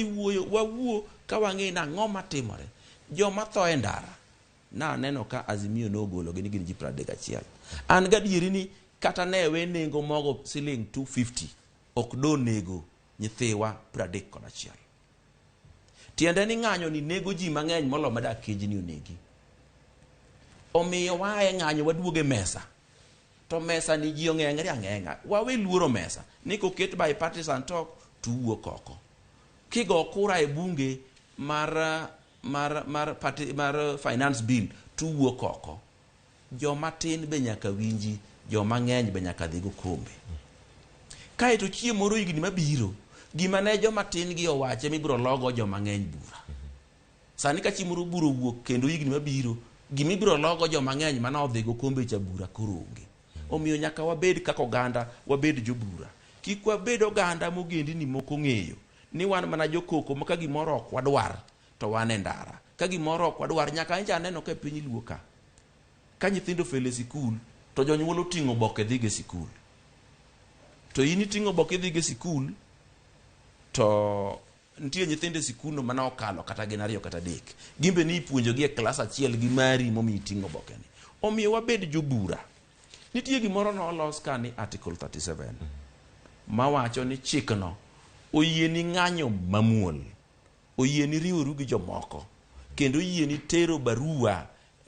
wuoyo wawuo ka wang'e na ng'o matimore. Joma tho e ndara na neno ka Azimio nogologi ni gin ji 31. An gadieri ni kata ne we nengo mogo siling 250 ok do nego nyithiwa 31. Tiende ni ng'anyo ni nego ji mang'eny molo madak kejni onegi. Omiyo wae ng'anyo waduoge mesa. To mesa ni ji ong'eng're ang'eng'a. Wawe luoro mesa. Ni koket bipartisan talk tuwuok oko. Kigo kura e bunge mar finance bill tuwuok oko. Joma tin be nyaka winji, joma ng'eny be nyaka dhigo kombe. Kae to chiemo moro higni mabiro, gima ne joma tin gi owache mibiro logo joma ng'eny bura. Sani ka chiemo moro buro wuok kendo higni mabiro, gima ibiro logo joma ng'eny mana odhigo kombe cha bura koro onge. Omiyo nyaka wabed kaka oganda, wabed jobura. Kik wabed oganda mogendini moko ng'eyo ni wan mana jokoko ma ka gimoro ok wadwar to wan e ndara. Ka gimoro ok wadwar nyaka nja neno ka piny luo ka. Ka nyithindo fele sikul to jonyuol oting'o boke dhige sikul. To in iting'o boke dhige sikul to nitie nyithindo sikuno mana okalo kata gin 2 kata 3. Gimbe ni ipuonjogi e klas achiel gi mari momi ting'o boke ni. Omiyo wabed jobura. Nitie gimoro no olos ka ni article 37 mawacho ni chikno oyie ni ng'anyo mamuol, oyie ni riworu gi jomoko, kendo oyie ni tero barua